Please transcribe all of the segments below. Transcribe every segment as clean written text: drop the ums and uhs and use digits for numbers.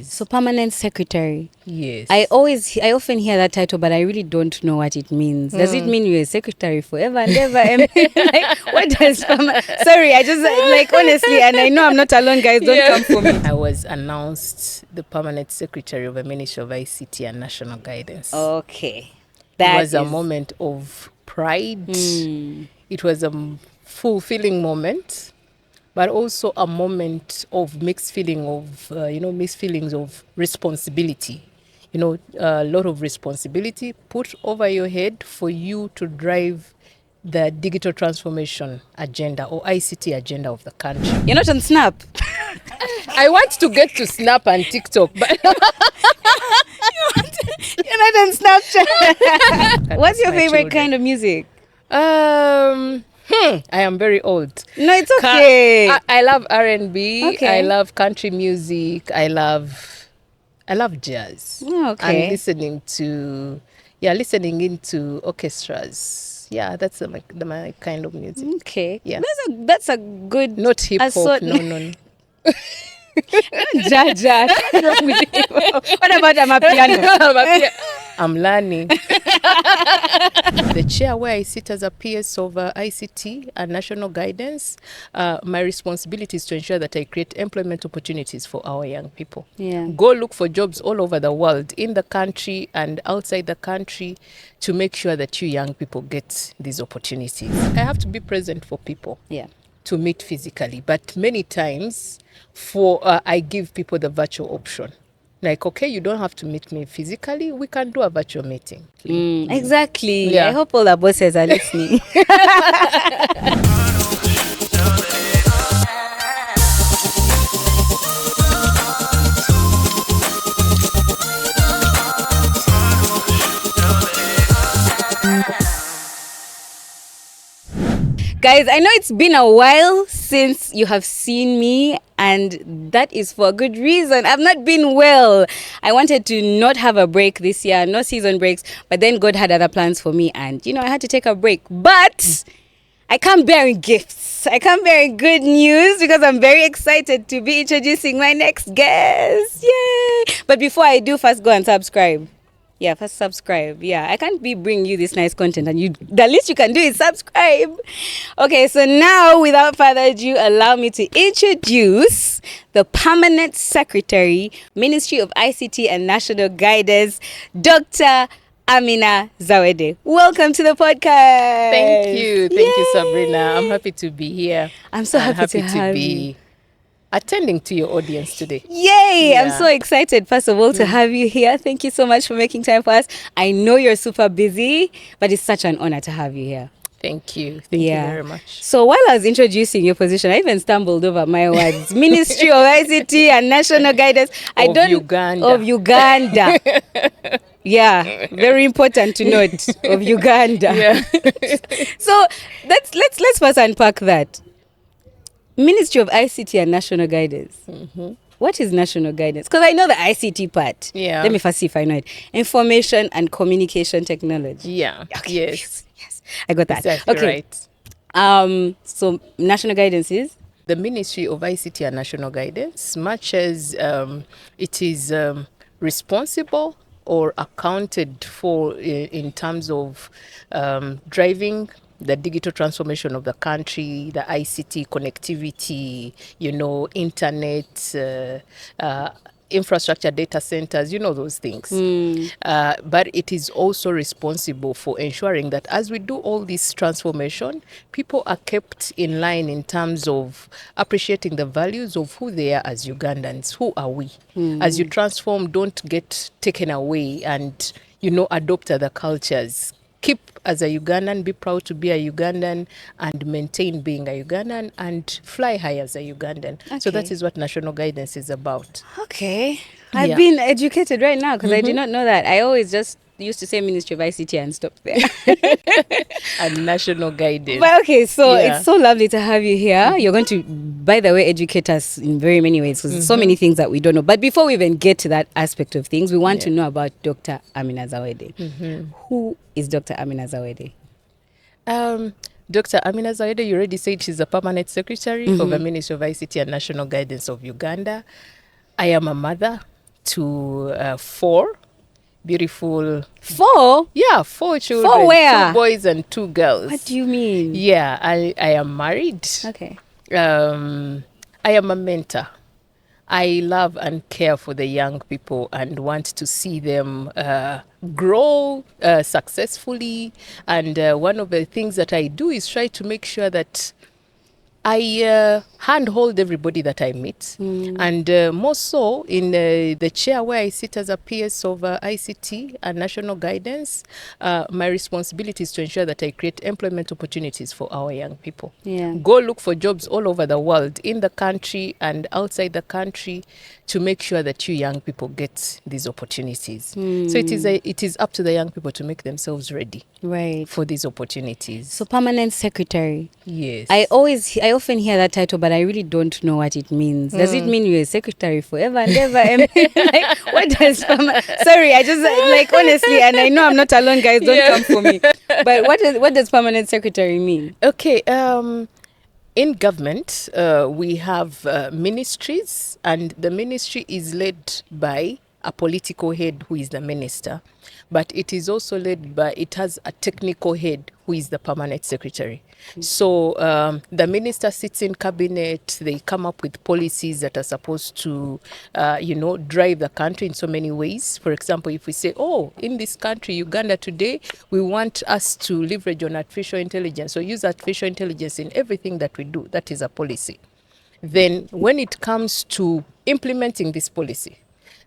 So permanent secretary. Yes. I often hear that title, but I really don't know what it means. Does it mean you're a secretary forever and ever? Like, what does Sorry, I just honestly, and I know I'm not alone, guys. Don't come for me. I was announced the permanent secretary of the Ministry of ICT and National Guidance. Okay. It was a moment of pride. It was a fulfilling moment, but also a moment of mixed feelings of responsibility. A lot of responsibility put over your head for you to drive the digital transformation agenda or ICT agenda of the country. You're not on Snap. I want to get to Snap and TikTok, but you're not on Snapchat. What's your favorite kind of music? I am very old. No, it's okay. I love R&B. Okay. I love country music. I love jazz. Okay. And listening into orchestras. Yeah, that's my kind of music. Okay. Yeah. That's a good. Not hip hop. No. Jaja. What's wrong with you? What about Amapiano? I'm learning. The chair where I sit as a PS of ICT and National Guidance, my responsibility is to ensure that I create employment opportunities for our young people. Yeah. Go look for jobs all over the world, in the country and outside the country, to make sure that you young people get these opportunities. I have to be present for people. Yeah. To meet physically, but many times I give people the virtual option. Like, okay, you don't have to meet me physically. We can do a virtual meeting. Exactly. Yeah. I hope all the bosses are listening. Guys, I know it's been a while since you have seen me, and that is for a good reason. I've not been well. I wanted to not have a break this year, no season breaks, but then God had other plans for me, and I had to take a break. But I come bearing gifts. I come bearing good news because I'm very excited to be introducing my next guest. Yay! But before I do, first go and subscribe. Yeah, first subscribe. Yeah, I can't be bringing you this nice content and the least you can do is subscribe. Okay, so now without further ado, allow me to introduce the Permanent Secretary, Ministry of ICT and National Guidance, Dr. Aminah Zawedde. Welcome to the podcast. Thank you. Thank you, Sabrina. I'm happy to be here. I'm so happy to have you. Attending to your audience today. Yay! Yeah. I'm so excited, first of all, to have you here. Thank you so much for making time for us. I know you're super busy, but it's such an honor to have you here. Thank you. Thank you very much. So while I was introducing your position, I even stumbled over my words. Ministry of ICT and National Guidance. Of Uganda. Yeah, very important to note. Of Uganda. Yeah. So let's first unpack that. Ministry of ICT and National Guidance. Mm-hmm. What is National Guidance? Because I know the ICT part. Yeah. Let me first see if I know it. Information and Communication Technology. Yeah. Okay. Yes. I got that. Exactly okay. Right. So National Guidance is? The Ministry of ICT and National Guidance, much as it is responsible or accounted for in terms of driving the digital transformation of the country, the ICT connectivity, internet, infrastructure, data centers, those things. But it is also responsible for ensuring that as we do all this transformation, people are kept in line in terms of appreciating the values of who they are as Ugandans. Who are we? As you transform, don't get taken away and, adopt other cultures. Keep as a Ugandan, be proud to be a Ugandan, and maintain being a Ugandan, and fly high as a Ugandan. Okay. So that is what National Guidance is about. Okay. I've been educated right now because I did not know that. I always just used to say Ministry of ICT and stop there. And National Guidance. But okay, so it's so lovely to have you here. You're going to, by the way, educate us in very many ways because there's so many things that we don't know. But before we even get to that aspect of things, we want to know about Dr. Aminah Zawedde. Who is Dr. Aminah Zawedde? Dr. Aminah Zawedde, you already said she's the Permanent Secretary of the Ministry of ICT and National Guidance of Uganda. I am a mother to 4 beautiful. 4? Yeah, 4 children. 4 where? 2 boys and 2 girls. What do you mean? Yeah, I am married. Okay. I am a mentor. I love and care for the young people and want to see them grow successfully. And one of the things that I do is try to make sure that I handhold everybody that I meet, and more so in the chair where I sit as a PS of ICT and National Guidance. My responsibility is to ensure that I create employment opportunities for our young people. Yeah. Go look for jobs all over the world, in the country and outside the country, to make sure that you young people get these opportunities. So it is up to the young people to make themselves ready for these opportunities. So permanent secretary. Yes. I often hear that title, but I really don't know what it means. Does it mean you're a secretary forever and ever? Like, what does sorry, I just like honestly, and I know I'm not alone, guys. Don't come for me. But what does permanent secretary mean? Okay. In government, we have ministries, and the ministry is led by a political head who is the minister, but it is also it has a technical head who is the permanent secretary. So the minister sits in cabinet, they come up with policies that are supposed to, drive the country in so many ways. For example, if we say, in this country, Uganda today, we want us to leverage on artificial intelligence or use artificial intelligence in everything that we do, that is a policy. Then when it comes to implementing this policy,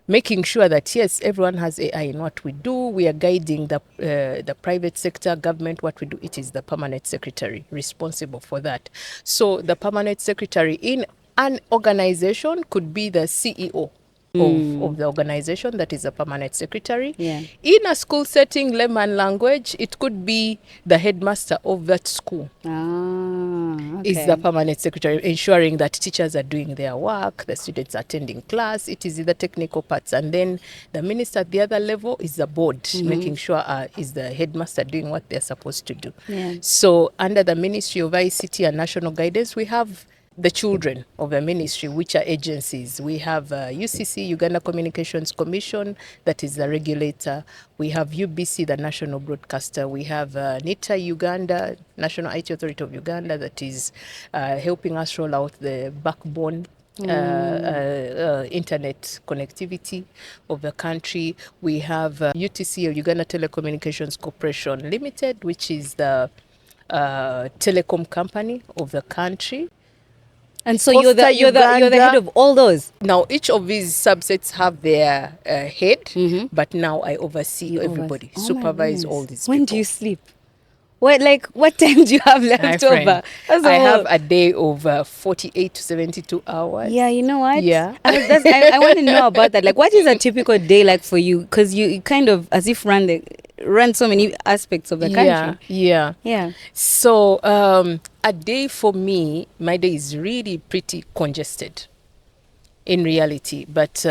making sure that, yes, everyone has AI in what we do. We are guiding the private sector, government, what we do. It is the permanent secretary responsible for that. So the permanent secretary in an organization could be the CEO of the organization, that is a permanent secretary. Yeah. In a school setting, layman language, it could be the headmaster of that school. Okay. Is the permanent secretary, ensuring that teachers are doing their work, the students are attending class. It is the technical parts. And then the minister at the other level is the board, making sure is the headmaster doing what they're supposed to do. Yeah. So under the Ministry of ICT and National Guidance, we have the children of the ministry, which are agencies. We have UCC, Uganda Communications Commission, that is the regulator. We have UBC, the national broadcaster. We have NITA Uganda, National IT Authority of Uganda, that is helping us roll out the backbone internet connectivity of the country. We have UTC, or Uganda Telecommunications Corporation Limited, which is the telecom company of the country. And so you're the head of all those. Now each of these subsets have their head, but now I oversee everybody, supervise all these people. When do you sleep? What time do you have left over? I have a day of 48 to 72 hours. Yeah, you know what? Yeah. I want to know about that. Like, what is a typical day like for you? Because you kind of as if run so many aspects of the country. Yeah. So a day for me, my day is really pretty congested in reality, but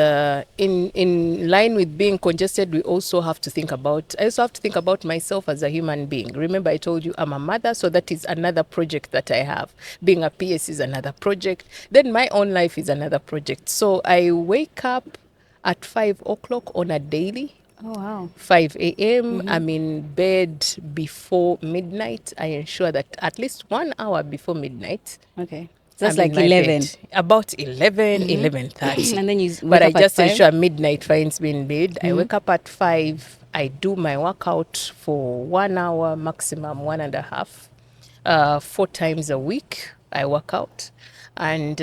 in line with being congested, I also have to think about myself as a human being. Remember, I told you I'm a mother, so that is another project that I have. Being a PS is another project. Then my own life is another project. So I wake up at 5 o'clock on a daily. Oh, wow. 5 a.m. I'm in bed before midnight. I ensure that at least 1 hour before midnight. Okay. So that's like 11. About 11, 11:30. And then but I just ensure midnight finds me in bed. I wake up at 5. I do my workout for 1 hour, maximum 1.5. 4 times a week I work out. And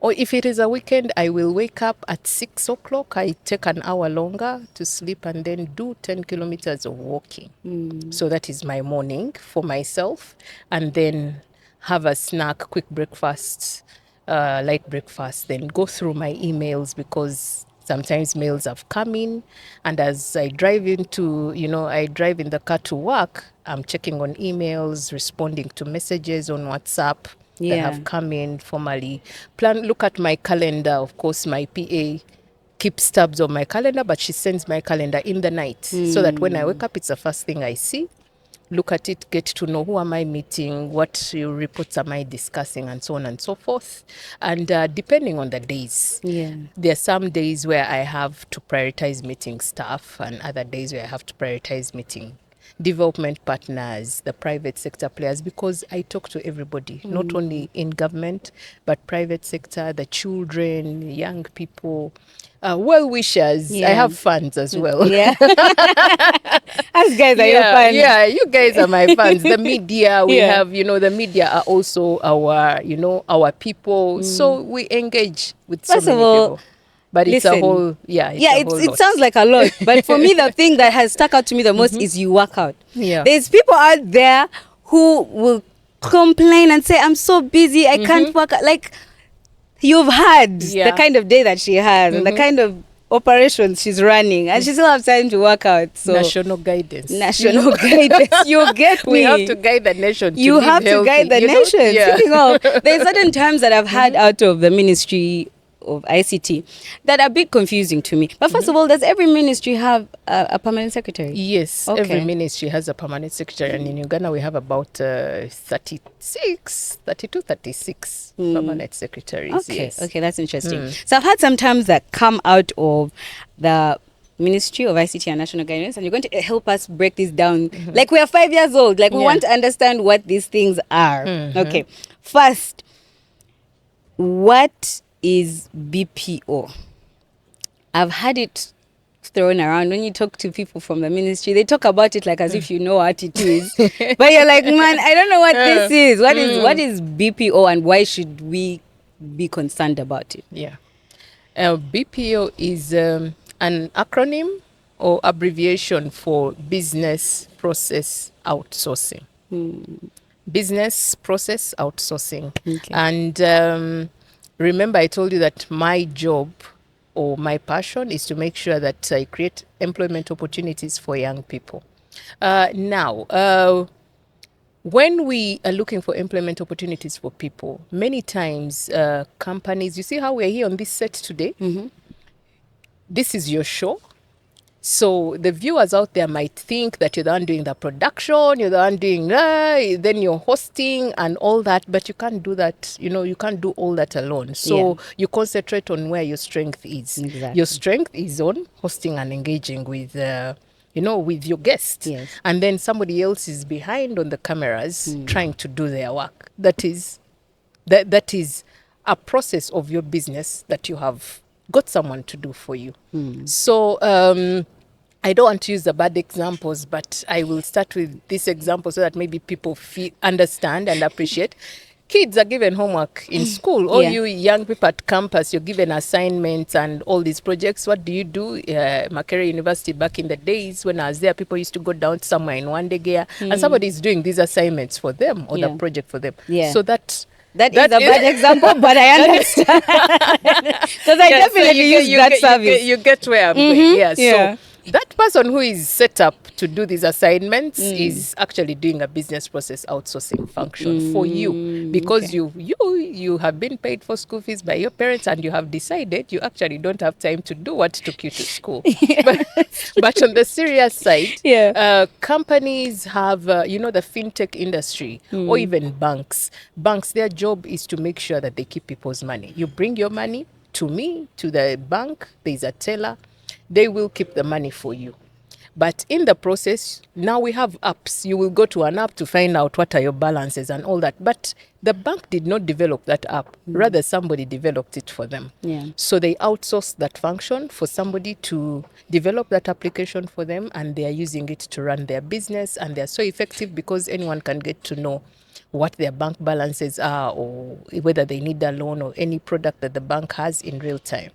or if it is a weekend, I will wake up at 6 o'clock. I take an hour longer to sleep and then do 10 kilometers of walking. So that is my morning for myself. And then have a snack, quick breakfast, light breakfast, then go through my emails because sometimes mails have come in. And as I drive in the car to work, I'm checking on emails, responding to messages on WhatsApp that have come in formally. Look at my calendar. Of course, my PA keeps tabs on my calendar, but she sends my calendar in the night so that when I wake up, it's the first thing I see. look at it, get to know who am I meeting, what reports am I discussing, and so on and so forth. And depending on the days, there are some days where I have to prioritize meeting staff, and other days where I have to prioritize meeting development partners, the private sector players, because I talk to everybody, not only in government, but private sector, the children, young people, well-wishers. I have fans as well. Yeah. Us guys are your fans. Yeah, you guys are my fans. The media, we have, the media are also our people. So we engage with so many people. But it's a whole, it sounds like a lot. But for me, the thing that has stuck out to me the most is you work out. Yeah. There's people out there who will complain and say, I'm so busy, I can't work out. Like, you've had the kind of day that she has and the kind of operations she's running, and she still has time to work out. So national guidance. Guidance. You get me. We have to guide the nation. You have to guide the nation. Speaking of, there's certain terms that I've had out of the Ministry of ICT that are a bit confusing to me. But first of all, does every ministry have a permanent secretary? Yes, every ministry has a permanent secretary, and in Uganda we have about 32, 36 permanent secretaries. Okay, that's interesting. So I've had some terms that come out of the Ministry of ICT and National Guidance, and you're going to help us break this down. Like we are 5 years old. Like we want to understand what these things are. Okay, first, what is BPO? I've had it thrown around. When you talk to people from the ministry, they talk about it like as if you know what it is. But you're like, man, I don't know what this is. What is BPO, and why should we be concerned about it? Yeah. BPO is an acronym or abbreviation for Business Process Outsourcing. Business Process Outsourcing. And remember, I told you that my job or my passion is to make sure that I create employment opportunities for young people. Now, when we are looking for employment opportunities for people, many times companies, you see how we're here on this set today? This is your show. So the viewers out there might think that you're the one doing the production, you're the one doing, then you're hosting and all that, but you can't do that. You can't do all that alone. So you concentrate on where your strength is. Exactly. Your strength is on hosting and engaging with, with your guests. And then somebody else is behind on the cameras trying to do their work. That is a process of your business that you have got someone to do for you. So I don't want to use the bad examples, but I will start with this example so that maybe people understand and appreciate. Kids are given homework in school. All you young people at campus, you're given assignments and all these projects. What do you do? Makerere University, back in the days when I was there, people used to go down somewhere in one day gear and somebody is doing these assignments for them or the project for them. So that is a bad example, but I understand. Because I definitely use that service. You get where I'm going. So that person who is set up to do these assignments is actually doing a business process outsourcing function for you, because you have been paid for school fees by your parents, and you have decided you actually don't have time to do what took you to school. But on the serious side, companies have, the fintech industry or even banks. Banks, their job is to make sure that they keep people's money. You bring your money to me, to the bank, there's a teller. They will keep the money for you. But in the process, now we have apps. You will go to an app to find out what are your balances and all that. But the bank did not develop that app. Rather, somebody developed it for them. So they outsourced that function for somebody to develop that application for them, and they are using it to run their business. And they're so effective because anyone can get to know what their bank balances are, or whether they need a loan or any product that the bank has in real time.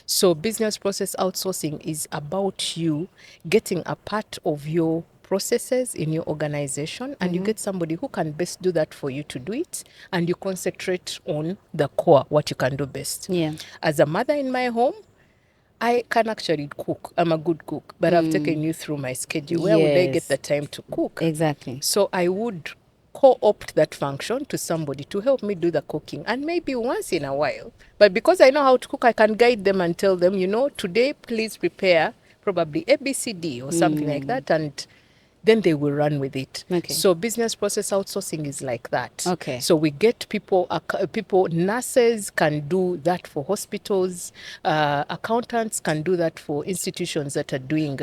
So business process outsourcing is about you getting a part of your processes in your organization, and you get somebody who can best do that for you to do it, and you concentrate on the core, what you can do best. As a mother in my home, I can actually cook. I'm a good cook, but I've taken you through my schedule. Where would I get the time to cook? Exactly. So I would co-opt that function to somebody to help me do the cooking, and maybe once in a while. But because I know how to cook, I can guide them and tell them, today please prepare probably ABCD or something like that, and then they will run with it. Okay. So business process outsourcing is like that. Okay. So we get people, nurses can do that for hospitals, accountants can do that for institutions that are doing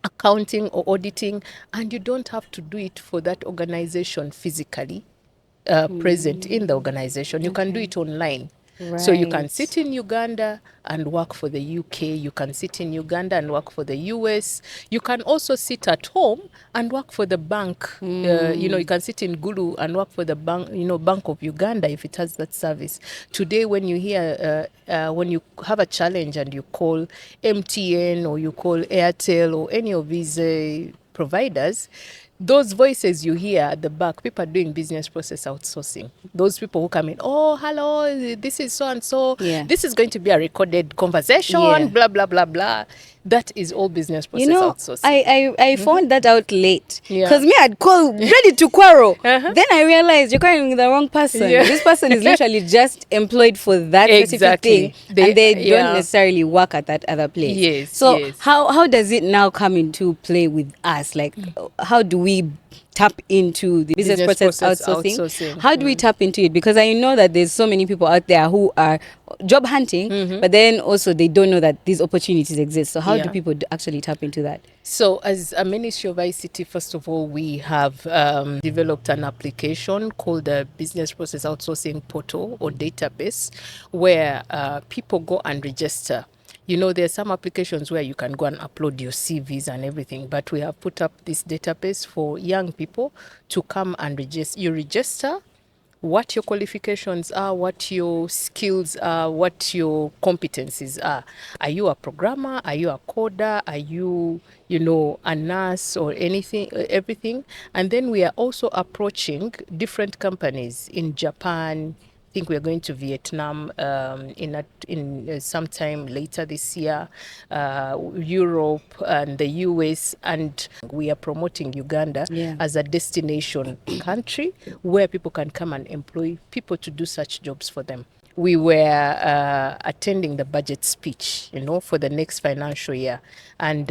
accounting or auditing, and you don't have to do it for that organization physically present in the organization. You can do it online. So you can sit in Uganda and work for the UK. You can sit in Uganda and work for the US. You can also sit at home and work for the bank. You can sit in Gulu and work for the bank, Bank of Uganda if it has that service. Today, when you hear, when you have a challenge and you call MTN or you call Airtel or any of these providers, those voices you hear at the back, people are doing business process outsourcing. Those people who come in, oh, hello, this is so and so. Yeah. This is going to be a recorded conversation, Yeah. blah, blah, blah, blah. That is all business process outsourcing. I found that out late. Yeah. Because me, I'd call ready to quarrel. Then I realized you're calling with the wrong person. Yeah. This person is literally just employed for that specific thing. And they don't necessarily work at that other place. Yes, So yes. how does it now come into play with us? Like, how do we tap into the business process outsourcing? How do we tap into it? Because I know that there's so many people out there who are job hunting, but then also they don't know that these opportunities exist. So how do people actually tap into that? So as a Ministry of ICT, first of all, we have developed an application called the Business Process Outsourcing Portal or database, where people go and register. There are some applications where you can go and upload your CVs and everything, but we have put up this database for young people to come and register. You register what your qualifications are, what your skills are, what your competencies are. Are you a programmer? Are you a coder? Are you, a nurse or anything, everything? And then we are also approaching different companies in Japan. I think we are going to Vietnam in sometime later this year, Europe and the US, and we are promoting Uganda as a destination country where people can come and employ people to do such jobs for them. We were attending the budget speech, for the next financial year. And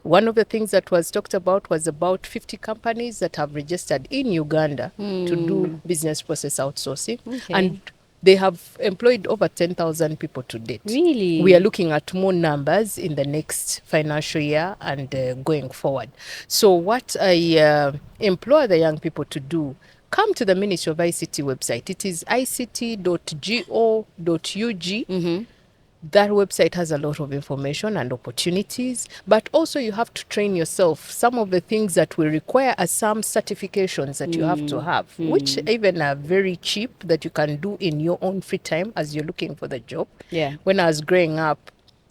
one of the things that was talked about was about 50 companies that have registered in Uganda to do business process outsourcing. Okay. And they have employed over 10,000 people to date. Really? We are looking at more numbers in the next financial year and going forward. So what I implore the young people to do, come to the Ministry of ICT website. It is ict.go.ug. That website has a lot of information and opportunities, but also you have to train yourself. Some of the things that we require are some certifications that you have to have, which even are very cheap, that you can do in your own free time as you're looking for the job. Yeah. When I was growing up,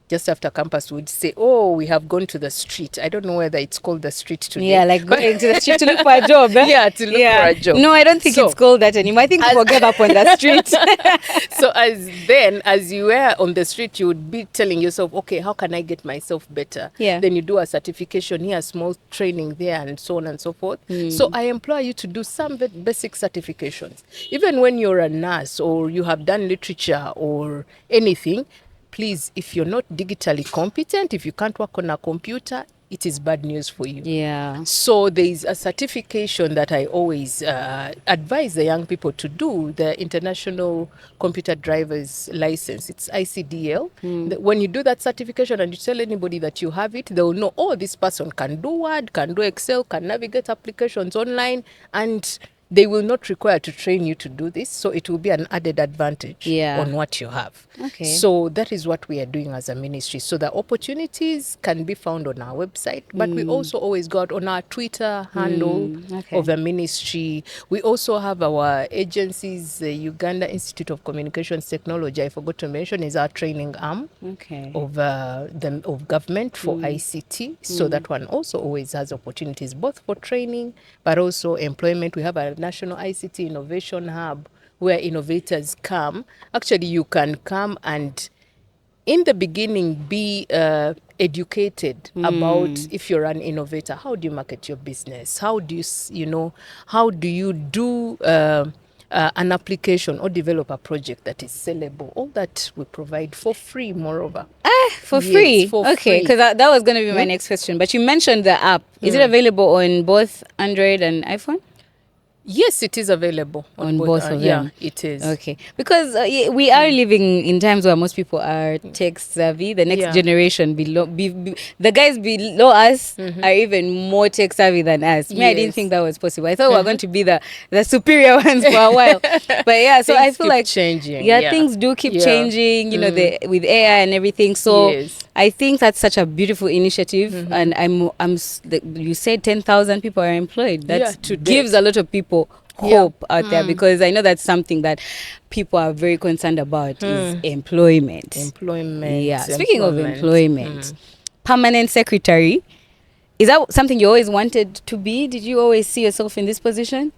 just after campus, we'd say, oh, we have gone to the street. I don't know whether it's called the street today. Yeah, like going to the street to look for a job. Eh? Yeah, to look for a job. No, I don't think it's called that anymore. I think people get up on the street. So as you were on the street, you would be telling yourself, okay, how can I get myself better? Yeah. Then you do a certification here, small training there, and so on and so forth. So I implore you to do some basic certifications. Even when you're a nurse or you have done literature or anything, please, if you're not digitally competent, if you can't work on a computer, it is bad news for you. Yeah. So there is a certification that I always advise the young people to do, the International Computer Driver's License. It's ICDL. When you do that certification and you tell anybody that you have it, they will know, oh, this person can do Word, can do Excel, can navigate applications online, and they will not require to train you to do this, so it will be an added advantage on what you have. Okay. So that is what we are doing as a ministry. So the opportunities can be found on our website, but we also always go out on our Twitter handle of the ministry. We also have our agencies, the Uganda Institute of Communications Technology, I forgot to mention, is our training arm of government for ICT. So that one also always has opportunities, both for training, but also employment. We have a National ICT Innovation Hub where innovators come. Actually, you can come and in the beginning be educated about, if you're an innovator, how do you market your business? How do you, how do you do an application or develop a project that is sellable. All that we provide for free, moreover. For Yes, free? for Okay, free. because that was going to be my next question. But you mentioned the app. Is it available on both Android and iPhone? Yes, it is available On both. both of Yeah, them. it is. Okay, because we are living in times where most people are tech savvy. The next Yeah. generation the guys below us are even more tech savvy than us. Me, I didn't Yes. think that was possible. I thought we were going to be the superior ones for a while. But yeah, so I Things feel keep like changing. yeah, things do keep Yeah. changing. You know, with AI and everything. So Yes. I think that's such a beautiful initiative, and you said 10,000 people are employed. That Yeah, to gives date. a lot of people hope out there, because I know that's something that people are very concerned about is employment. Employment. Yeah. Speaking of employment, permanent secretary, is that something you always wanted to be? Did you always see yourself in this position?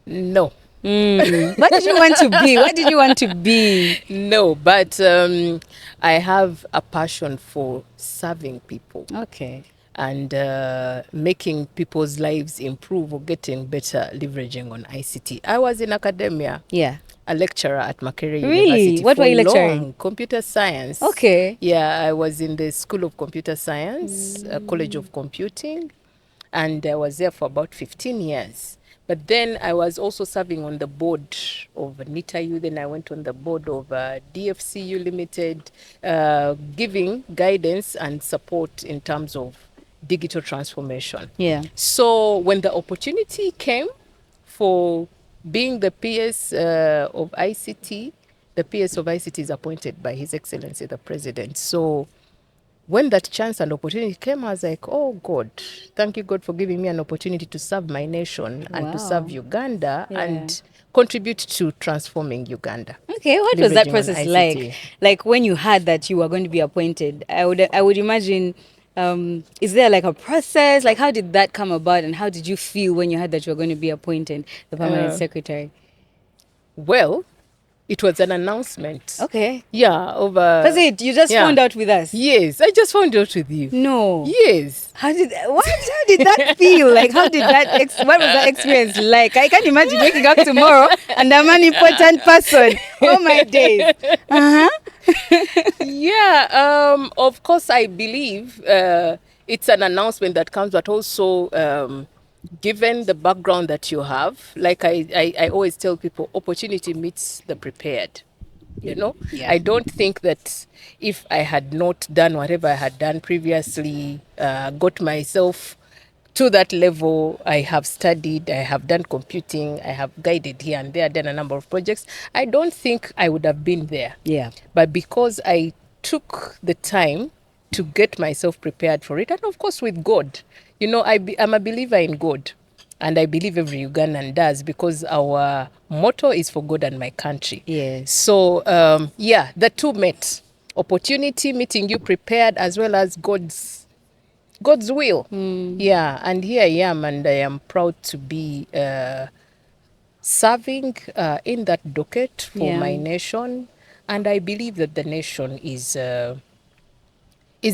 No. What did you want to be? What did you want to be? No, but I have a passion for serving people Okay. and making people's lives improve or getting better leveraging on ICT. I was in academia. Yeah. A lecturer at Makerere Really? University. What for were you lecturing? long, computer science. Okay. Yeah, I was in the School of Computer Science, College of Computing, and I was there for about 15 years. But then I was also serving on the board of NITAU. Then I went on the board of DFCU Limited, giving guidance and support in terms of digital transformation. Yeah. So when the opportunity came for being the PS of ICT, the PS of ICT is appointed by His Excellency the President. So when that chance and opportunity came, I was like, oh God, thank you God for giving me an opportunity to serve my nation and to serve Uganda and contribute to transforming Uganda. Okay, what was that Leveraging on process ICT. like? Like when you heard that you were going to be appointed, I would imagine. Is there like a process? Like how did that come about, and how did you feel when you heard that you were going to be appointed the permanent secretary? Well, it was an announcement. Okay. Yeah, over. Was it? You just found out with us? Yes, I just found out with you. No. Yes. How did that feel? Like what was that experience like? I can't imagine waking up tomorrow and I'm an important person. Oh my days. Yeah, of course, I believe it's an announcement that comes, but also given the background that you have, like I always tell people, opportunity meets the prepared. You know, I don't think that if I had not done whatever I had done previously, got myself to that level, I have studied, I have done computing, I have guided here and there, done a number of projects, I don't think I would have been there. Yeah. But because I took the time to get myself prepared for it, and of course with God, you know, I'm a believer in God. And I believe every Ugandan does, because our motto is for God and my country. Yes. So, the two met. Opportunity meeting you prepared, as well as God's will. Yeah, and here I am, and I am proud to be serving in that docket for my nation. And I believe that the nation is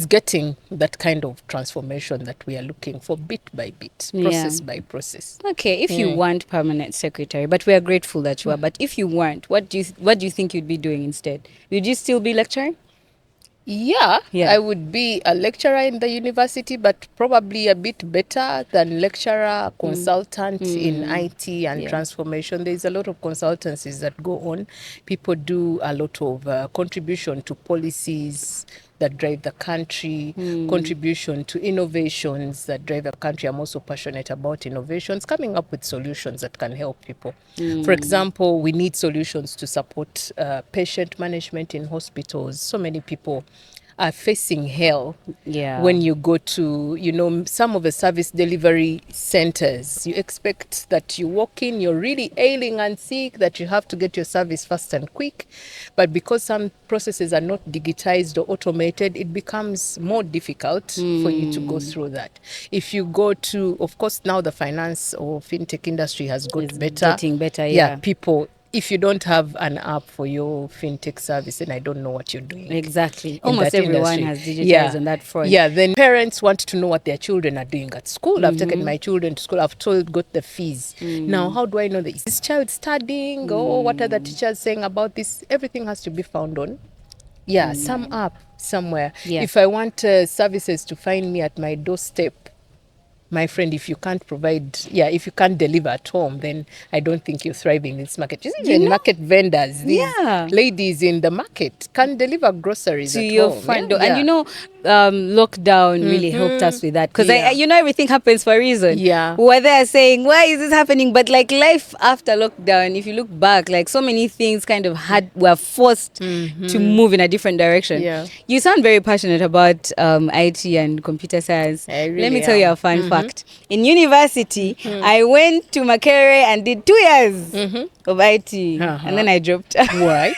getting that kind of transformation that we are looking for, bit by bit, process by process. Okay, if you weren't permanent secretary, but we are grateful that you are, but if you weren't, what do you think you'd be doing instead? Would you still be lecturing? Yeah, I would be a lecturer in the university, but probably a bit better than lecturer, consultant in IT and transformation. There's a lot of consultancies that go on. People do a lot of contribution to policies that drive the country, contribution to innovations that drive the country. I'm also passionate about innovations, coming up with solutions that can help people. For example, we need solutions to support patient management in hospitals. So many people are facing hell when you go to, you know, some of the service delivery centers. You expect that you walk in, you're really ailing and sick, that you have to get your service fast and quick. But because some processes are not digitized or automated, it becomes more difficult for you to go through that. If you go to, of course, now the finance or fintech industry has got better. Getting better, People if you don't have an app for your fintech service, then I don't know what you're doing. Exactly. in Almost that everyone industry. has digitized on that front. Yeah, then parents want to know what their children are doing at school. I've taken my children to school. I've got the fees. Now, how do I know that? Is this child studying? Or what are the teachers saying about this? Everything has to be found on some app somewhere. Yeah. If I want services to find me at my doorstep, my friend, if you can't if you can't deliver at home, then I don't think you're thriving in this market. Even market vendors, these ladies in the market can deliver groceries to at your home. front door. And lockdown really helped us with that, because everything happens for a reason. Yeah. We were there saying, why is this happening? But like life after lockdown, if you look back, like so many things kind of were forced to move in a different direction. Yeah. You sound very passionate about IT and computer science. Let me tell you a fun fact. In university, I went to Makerere and did 2 years of IT, and then I dropped. Why?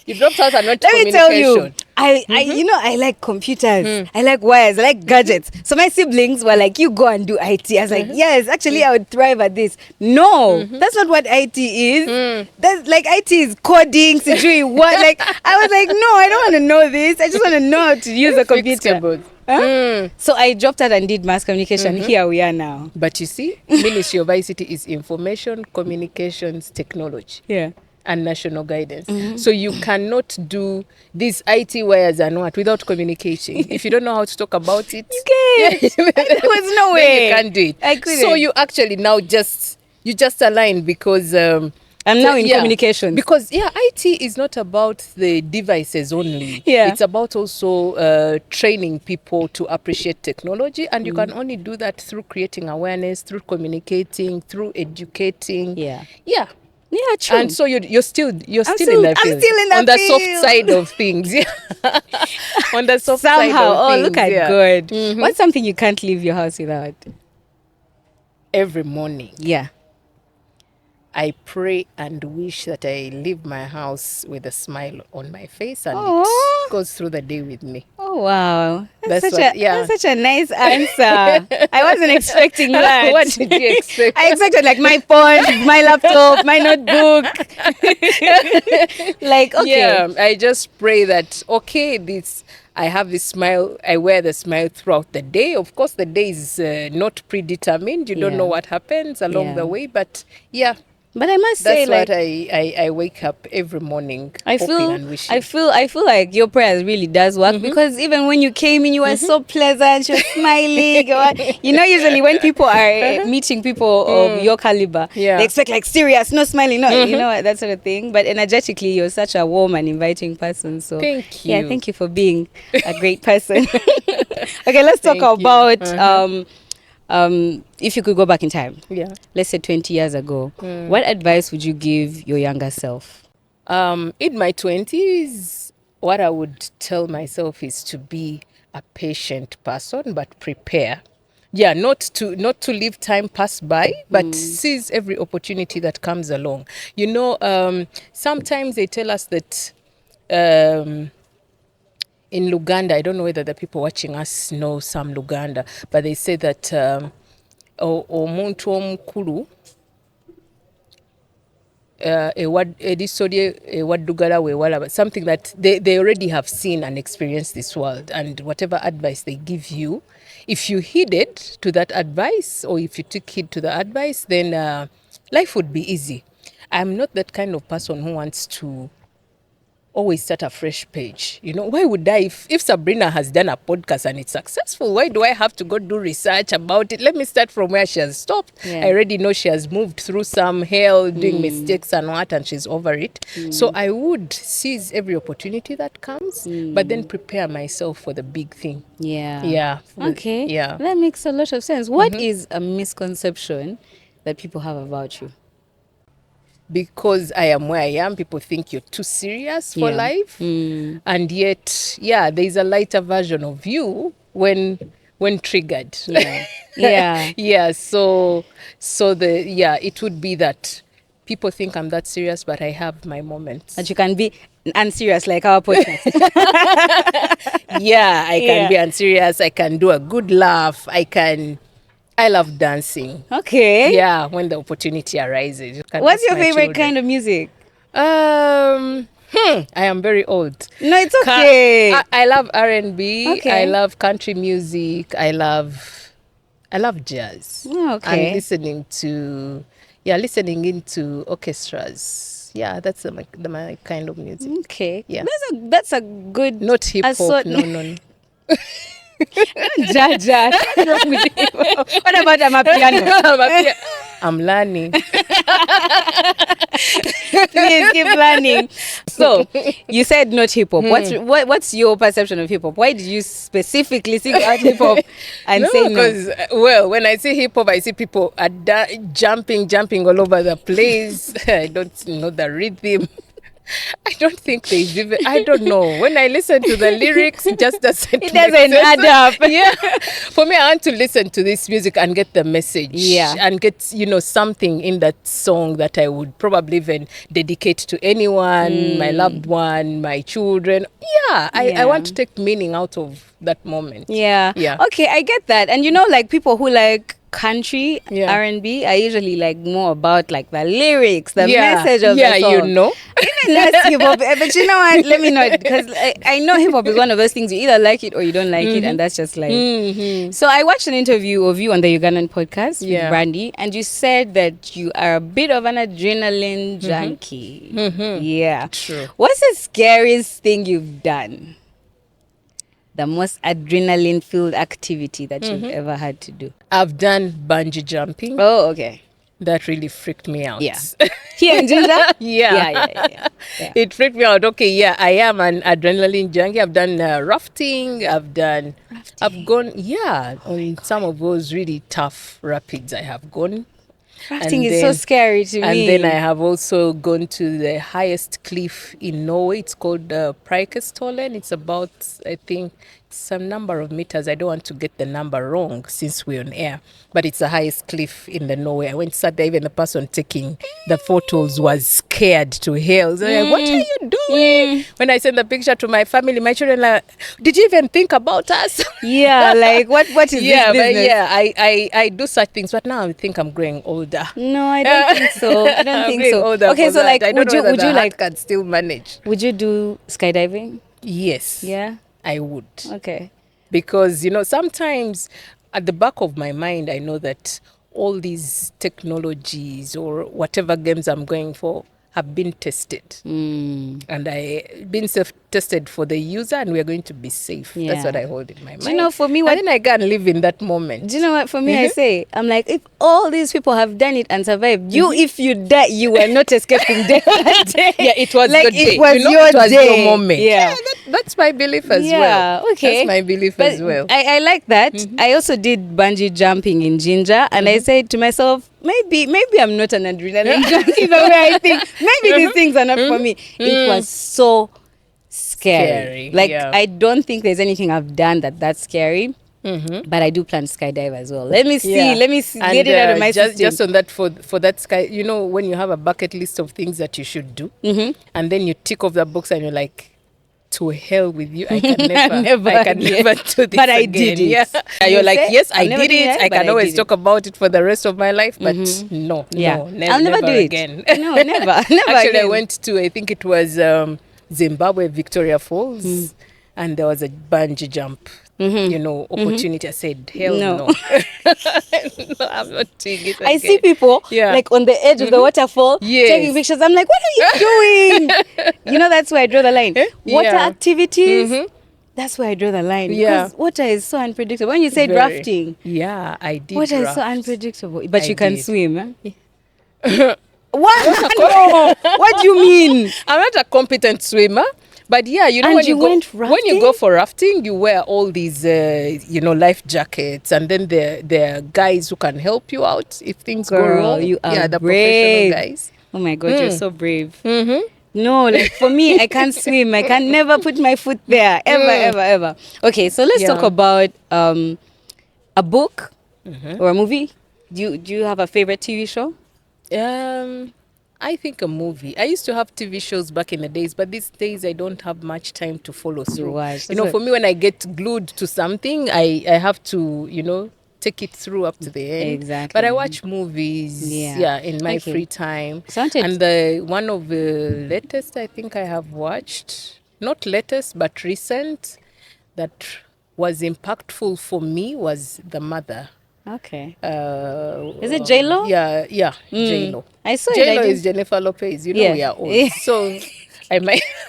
You dropped out and went to Let me tell you, I like computers, I like wires, I like gadgets. So my siblings were like, you go and do IT. I was like, yes, actually I would thrive at this. No, that's not what IT is. That's like IT is coding, doing what? Like I was like, no, I don't want to know this. I just want to know how to use a computer. So I dropped out and did mass communication. Here we are now. But you see, Ministry of ICT is Information Communications Technology. Yeah. And national guidance. So you cannot do these IT wires and what without communicating. If you don't know how to talk about it, you can't. There was no way. You can't do it. I couldn't. So you actually now just align because I'm now in communication. Because IT is not about the devices only. Yeah. It's about also training people to appreciate technology, and you can only do that through creating awareness, through communicating, through educating. Yeah. Yeah. Yeah, true. And so you're still in that field. I'm still in that on the field. soft side of things. Yeah. On the soft Somehow. side of things. Oh, look at God. What's something you can't leave your house without? Every morning. Yeah. I pray and wish that I leave my house with a smile on my face, and it goes through the day with me. Oh, wow. That's That's such a nice answer. I wasn't expecting that. What did you expect? I expected like my phone, my laptop, my notebook. Like, okay. Yeah, I just pray that, I have this smile, I wear the smile throughout the day. Of course, the day is not predetermined. You don't know what happens along the way, but But I must say, that's what I wake up every morning hoping and wishing. I feel like your prayers really does work, because even when you came in, you were so pleasant, you were smiling. Usually when people are meeting people of your caliber, they expect like serious, no smiling, that sort of thing. But energetically, you're such a warm and inviting person. So thank you. Yeah, thank you for being a great person. Okay, let's talk about if you could go back in time, let's say 20 years ago, what advice would you give your younger self? In my 20s, what I would tell myself is to be a patient person, but prepare. Yeah, not to leave time pass by, but seize every opportunity that comes along. Sometimes they tell us that in Uganda, I don't know whether the people watching us know some Luganda, but they say that omuntu omukulu ewaddugala wewalaba, something that they already have seen and experienced this world, and whatever advice they give you, if you heeded to that advice, or if you took heed to the advice, then life would be easy. I'm not that kind of person who wants to always start a fresh page. Why would I, if Sabrina has done a podcast and it's successful, why do I have to go do research about it? Let me start from where she has stopped. I already know she has moved through some hell, doing mistakes and she's over it. So I would seize every opportunity that comes, but then prepare myself for the big thing. Okay. That makes a lot of sense. What is a misconception that people have about you? Because I am where I am, people think you're too serious for life. And yet, there's a lighter version of you when triggered. So it would be that people think I'm that serious, but I have my moments. That you can be unserious like our podcast. I can be unserious. I can do a good laugh. I can I love dancing. Okay. Yeah, when the opportunity arises. You can What's ask your my favorite children. kind of music? I am very old. No, it's okay. I love R&B. Okay. I love country music. I love jazz. Oh, okay. And listening into orchestras. Yeah, that's my kind of music. Okay. Yeah. That's a good Not hip hop. assortment. No. Jaja. What's wrong with you? What about Amapiano? I'm learning. Please keep learning. So, you said not hip hop. What's your perception of hip hop? Why did you specifically sing out hip hop and say no? Because when I see hip hop, I see people are jumping all over the place. I don't know the rhythm. I don't think there's even, I don't know. When I listen to the lyrics, it just doesn't It doesn't add up. Yeah. For me, I want to listen to this music and get the message. Yeah. And get, something in that song that I would probably even dedicate to anyone, my loved one, my children. Yeah. I want to take meaning out of that moment. Yeah. Yeah. Okay, I get that. And like people who like country R&B are usually like more about like the lyrics, the message of the song. Even less hip hop. But you know what? Let me know, because I know hip hop is one of those things you either like it or you don't like it, and that's just life. So I watched an interview of you on the Ugandan podcast with Brandy, and you said that you are a bit of an adrenaline junkie. Yeah. True. What's the scariest thing you've done? The most adrenaline-filled activity that you've ever had to do? I've done bungee jumping. Oh, okay. That really freaked me out. Yeah. Here in Ginger? Yeah. It freaked me out. Okay, yeah, I am an adrenaline junkie. I've done rafting. I've gone, on some of those really tough rapids I have gone. Rafting is so scary to me. And then I have also gone to the highest cliff in Norway. It's called Preikestolen. It's about, I think, some number of meters. I don't want to get the number wrong since we're on air. But it's the highest cliff in the Norway. I went sat there, even the person taking the photos was scared to hell. So like, what are you doing? When I sent the picture to my family, my children like, did you even think about us? Yeah, like what is this business? But I do such things. But now I think I'm growing older. No, I don't think so. I don't think so. Okay, so like, would you like can still manage? Would you do skydiving? Yes. Yeah, I would. Okay. Because sometimes at the back of my mind, I know that all these technologies or whatever games I'm going for have been tested. And been self-tested for the user, and we're going to be safe. Yeah. That's what I hold in my mind. Do you know, for me, and then I can't live in that moment. Do you know what? For me, I say, I'm like, if all these people have done it and survived, if you die, you will not escape from death that day. Yeah, it was like your day. It was your moment. Yeah, that's my belief as well. Yeah, okay. That's my belief as well. I like that. I also did bungee jumping in Ginger, and I said to myself, maybe I'm not an adrenaline junkie the way I think. Maybe these things are not for me. It was so scary. Like, I don't think there's anything I've done that's scary. But I do plan to skydive as well. Let me see. And, get it out of my system. Just on that, for that sky, when you have a bucket list of things that you should do, and then you tick off the box and you're like, to hell with you, I can never do this. But I did it. Yeah. You're like, yes, I did it. I can always talk it. about it for the rest of my life, but no, I'll never do it again. No, never. Actually, again. I went to, I think it was Zimbabwe, Victoria Falls, and there was a bungee jump. Opportunity. I said, hell no. No, I'm not doing it again. I see people like on the edge of the waterfall taking pictures. I'm like, what are you doing? That's where I draw the line. Water activities, that's where I draw the line. Because water is so unpredictable. When you say rafting, I did. Water draft. is so unpredictable. But you can swim, eh? What? No. What do you mean? I'm not a competent swimmer. But when you go for rafting, you wear all these, life jackets, and then there are guys who can help you out if things go wrong. You are the brave. professional guys. Oh my God, you're so brave. No, like for me, I can't swim. I can never put my foot there, ever. Okay, so let's talk about a book or a movie. Do you have a favorite TV show? I think a movie. I used to have TV shows back in the days, but these days I don't have much time to follow through. For me, when I get glued to something, I have to, take it through up to the end. Exactly. But I watch movies, in my free time. And the one of the latest I think I have watched, not latest but recent, that was impactful for me was The Mother. Okay. Is it J-Lo? Yeah, J-Lo. I saw J-Lo it. is Jennifer Lopez. You know we are old. So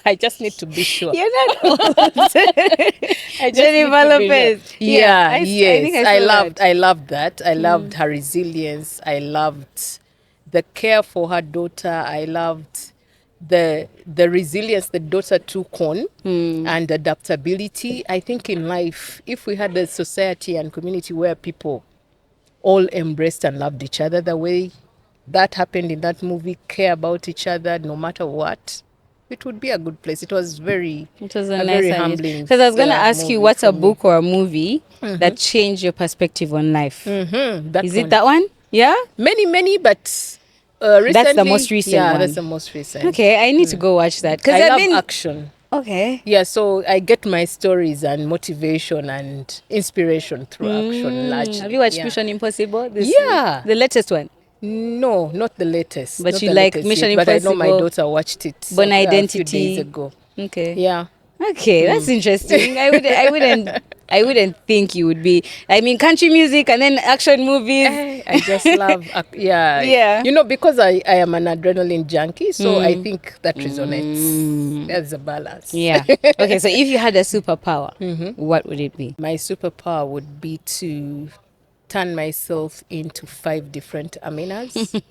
I just need to be sure. You're not old. Jennifer Lopez. I loved that. I loved her resilience. I loved the care for her daughter. I loved the resilience the daughter took on and adaptability. I think in life, if we had a society and community where people all embraced and loved each other the way that happened in that movie, care about each other no matter what, it would be a good place. It was very humbling. Because I was going to ask you, what's a book or a movie that changed your perspective on life? Is it that one? Yeah? Many, but recently. That's the most recent one. Yeah, that's the most recent. Okay, I need to go watch that. I love action. Okay. Yeah, so I get my stories and motivation and inspiration through action largely. Have you watched Mission Impossible? The latest one? No, not the latest. But you like Mission Impossible? But I know my daughter watched it Born Identity a few days ago. Okay. Yeah. Okay, that's interesting. I wouldn't think you would be. I mean, country music and then action movies. I just love, yeah. You know, because I am an adrenaline junkie, so I think that resonates. There's a balance. Yeah. Okay, so if you had a superpower, what would it be? My superpower would be to turn myself into 5 different Aminahs.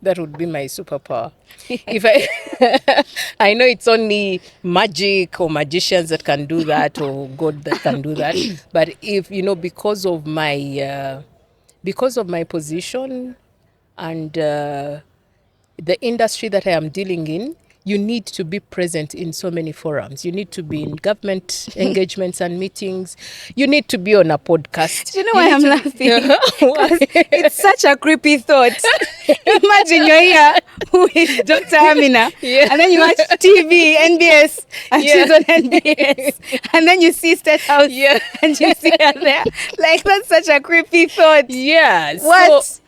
That would be my superpower. If I know it's only magic or magicians that can do that, or God that can do that. But if, because of my position and the industry that I am dealing in, you need to be present in so many forums. You need to be in government engagements and meetings. You need to be on a podcast. Do you know why I'm laughing? It's such a creepy thought. Imagine you're here with Dr. Aminah, and then you watch TV, NBS, and she's on NBS, and then you see State House, and you see her there. Like, that's such a creepy thought. Yes. What? So,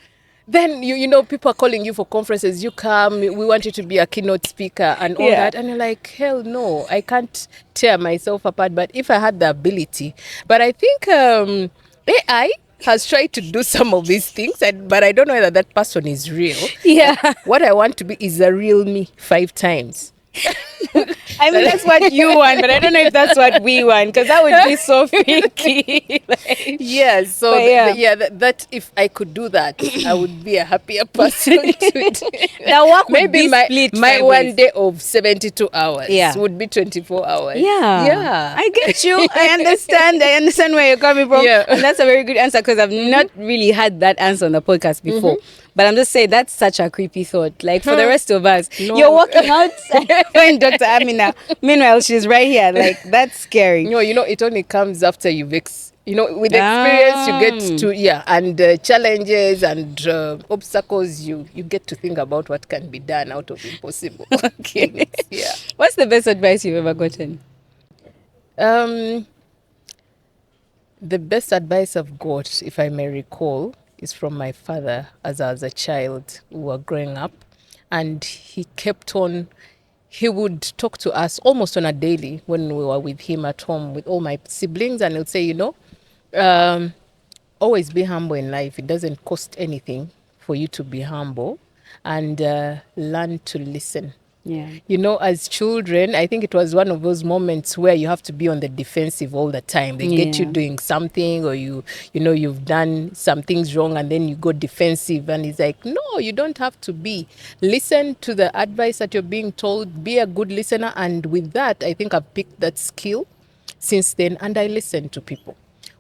then people are calling you for conferences. You come, we want you to be a keynote speaker and all that. And you're like, hell no, I can't tear myself apart. But if I had the ability, but I think AI has tried to do some of these things, but I don't know whether that person is real. Yeah. What I want to be is a real me 5 times. I mean, that's what you want, but I don't know if that's what we want, because that would be so freaky. Yes, so that if I could do that, I would be a happier person. The work would maybe be split my 1 day of 72 hours would be 24 hours. Yeah. I get you. I understand where you're coming from. Yeah. And that's a very good answer, because I've not really had that answer on the podcast before. But I'm just saying, that's such a creepy thought. Like, for the rest of us, you're walking out and Dr. Aminah. Meanwhile, she's right here. Like, that's scary. No, it only comes after you've with experience you get to and challenges and obstacles, you get to think about what can be done out of impossible. Okay. What's the best advice you've ever gotten? The best advice I've got, if I may recall, is from my father as I was a child. We were growing up, and he would talk to us almost on a daily when we were with him at home with all my siblings, and he'll say, always be humble in life. It doesn't cost anything for you to be humble, and learn to listen. Yeah. As children, I think it was one of those moments where you have to be on the defensive all the time. They get you doing something, or you've done some things wrong, and then you go defensive, and it's like, no, you don't have to be. Listen to the advice that you're being told. Be a good listener. And with that, I think I've picked that skill since then, and I listen to people.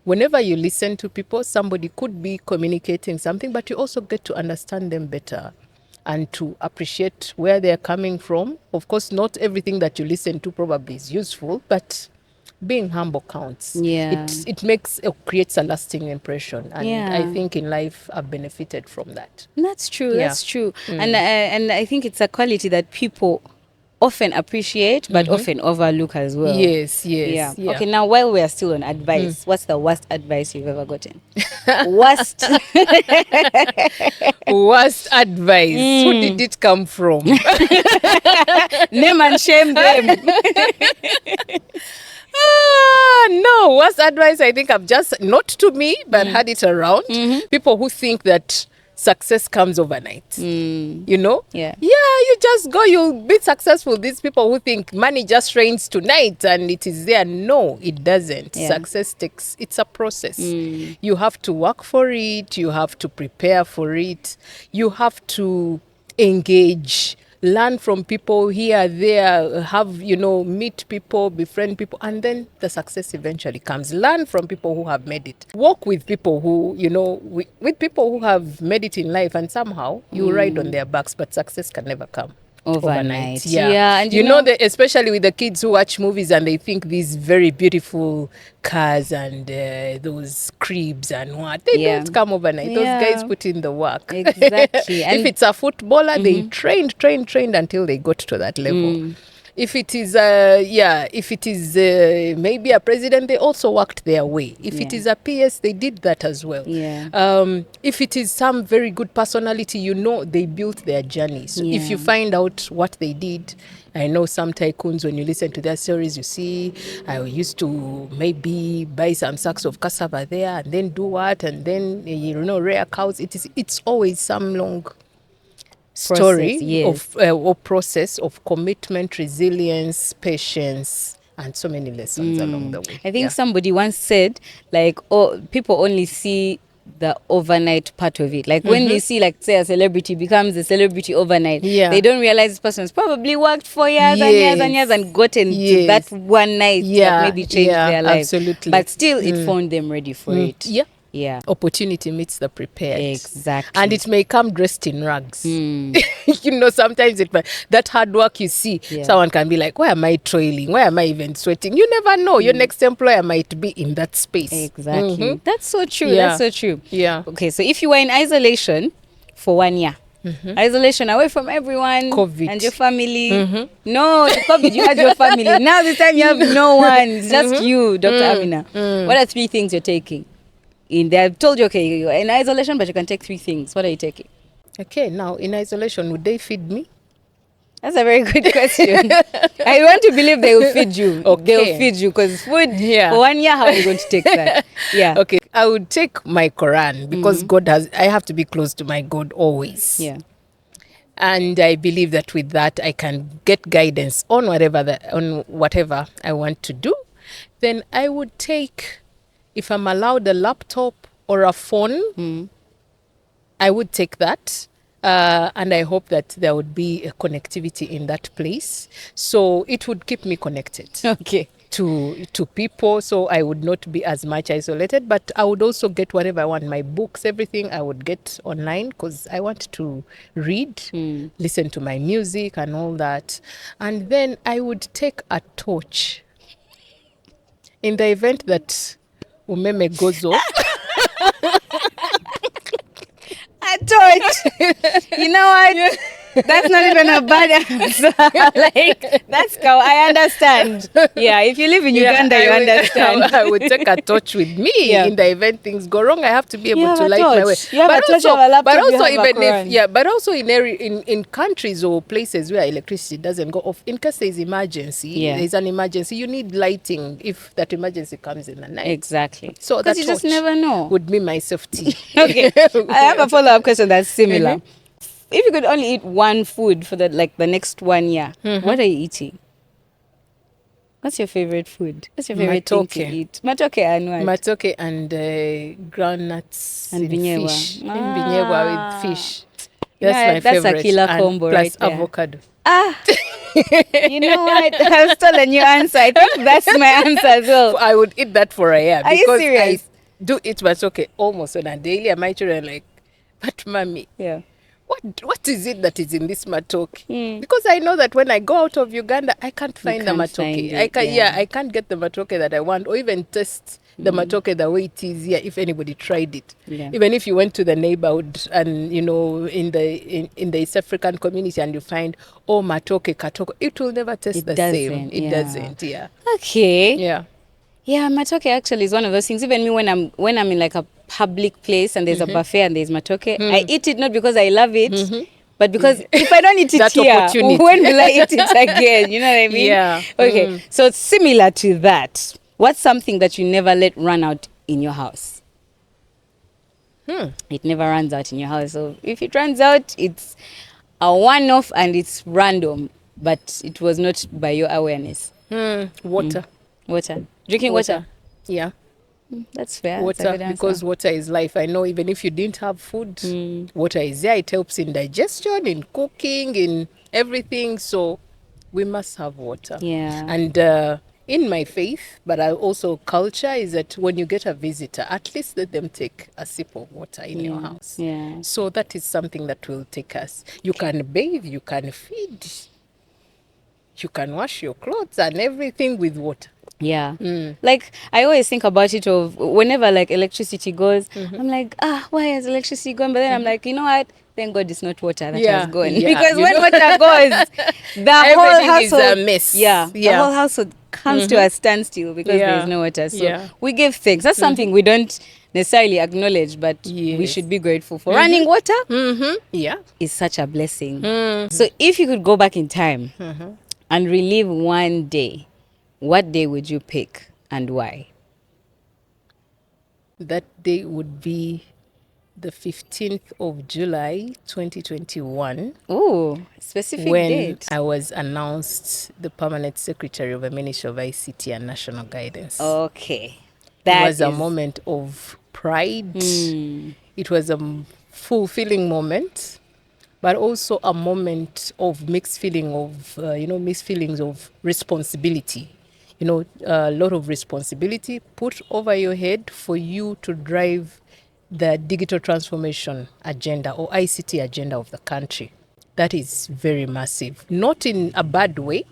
Whenever you listen to people, somebody could be communicating something, but you also get to understand them better and to appreciate where they're coming from. Of course, not everything that you listen to probably is useful, but being humble counts. Yeah. It creates a lasting impression. And I think in life I've benefited from that. That's true. That's true. And I think it's a quality that people often appreciate but often overlook as well. Yes, Yeah. yeah. Okay, now while we are still on advice, what's the worst advice you've ever gotten? Worst. Worst advice. Who did it come from? Name and shame them. No, worst advice I think I've just, not to me, but had it around. People who think that success comes overnight. You know? Yeah. You just go, you'll be successful. These people who think money just rains tonight and it is there. No, it doesn't. Yeah. Success it's a process. You have to work for it. You have to prepare for it. You have to engage, learn from people here, there, meet people, befriend people, and then the success eventually comes. Learn from people who have made it. Work with people who, with people who have made it in life, and somehow you ride on their backs, but success can never come overnight. Yeah, and you know that, especially with the kids who watch movies and they think these very beautiful cars and those cribs and what, they don't come overnight. Those guys put in the work. Exactly. If it's a footballer, they trained until they got to that level. If it is maybe a president, they also worked their way. If it is a PS, they did that as well. If it is some very good personality, they built their journey. So if you find out what they did, I know some tycoons, when you listen to their stories, you see, I used to maybe buy some sacks of cassava there and then do what, and then, rear cows. It's always some long story or process of commitment, resilience, patience, and so many lessons along the way. I think somebody once said, people only see the overnight part of it. Like when you see, say, a celebrity becomes a celebrity overnight, they don't realize this person's probably worked for years and years and years and gotten to that one night that maybe changed their life. Absolutely. But still, it found them ready for it. Yeah. Opportunity meets the prepared. Exactly. And it may come dressed in rags. Sometimes that hard work you see, someone can be like, why am I toiling? Why am I even sweating? You never know. Your next employer might be in that space. Exactly. That's so true. That's so true. Yeah. Okay, so if you were in isolation for 1 year, isolation away from everyone, COVID. And your family. No, the COVID, you had your family. Now this time you have no one. It's just you, Dr. Aminah. What are 3 things you're taking? They've told you, okay, you're in isolation, but you can take 3 things. What are you taking? Okay, now in isolation, would they feed me? That's a very good question. I want to believe they will feed you. Okay. They'll feed you because food for 1 year, how are you going to take that? Yeah. Okay, I would take my Quran because I have to be close to my God always. Yeah. And I believe that with that, I can get guidance on whatever I want to do. Then I would take, if I'm allowed, a laptop or a phone, I would take that. And I hope that there would be a connectivity in that place. So it would keep me connected. Okay. To people, so I would not be as much isolated, but I would also get whatever I want. My books, everything I would get online because I want to read, listen to my music and all that. And then I would take a torch in the event that umeme goes off. A torch. You know what? That's not even a bad answer. That's how I understand. Yeah, if you live in Uganda, you understand. I would take a torch with me in the event things go wrong. I have to be able to light my way. You have a torch, you have a laptop, but also you have a Quran. but also in countries or places where electricity doesn't go off, in case there's there's an emergency, you need lighting if that emergency comes in the night. Exactly. So that you just never know. Would be my safety. Okay. I have a follow-up question that's similar. If you could only eat one food for the next 1 year, what are you eating? What's your favorite food? What's your favorite thing to eat? Matoke and what? Matoke and groundnuts and in fish. In binyewa with fish. That's my that's favorite. A killer combo, plus right there. Avocado. You know what? I've stolen your answer. I think that's my answer as well. I would eat that for a year. Are you serious? I do eat matoke almost on a daily. And my children are like, but mommy, what is it that is in this matoke? Because I know that when I go out of Uganda, I can't find the matoke. I can't get the matoke that I want, or even taste the matoke the way it is here. If anybody tried it, even if you went to the neighborhood and in the East African community and you find matoke katoko, it will never taste the same. It doesn't. Yeah. Okay. Yeah. Yeah, matoke actually is one of those things. Even me, when I'm in like a public place and there's a buffet and there's matoke, I eat it not because I love it, but because if I don't eat it here, when will I eat it again? You know what I mean? Yeah. Okay. So it's similar to that. What's something that you never let run out in your house? It never runs out in your house. So if it runs out, it's a one-off and it's random, but it was not by your awareness. Water. Water. Drinking water. Yeah. That's fair. Water, that's a good because water is life. I know even if you didn't have food, water is there. It helps in digestion, in cooking, in everything. So we must have water. Yeah. And in my faith, but also culture, is that when you get a visitor, at least let them take a sip of water in your house. Yeah. So that is something that will take us. You can bathe, you can feed, you can wash your clothes and everything with water. Yeah. Like, I always think about it of whenever like electricity goes, I'm like, why has electricity gone? But then I'm like, you know what? Thank God it's not water that has gone. Because when water goes, the whole household is a mess. The whole household comes to a standstill because there is no water. So we give thanks. That's something we don't necessarily acknowledge, but we should be grateful for. Running water is such a blessing. So if you could go back in time and relive one day, what day would you pick and why? That day would be the 15th of July, 2021. Oh, specific date. When I was announced the permanent secretary of the Ministry of ICT and National Guidance. Okay. It was a moment of pride. It was a fulfilling moment, but also a moment of mixed feelings of responsibility. A lot of responsibility put over your head for you to drive the digital transformation agenda or ICT agenda of the country. That is very massive. Not in a bad way,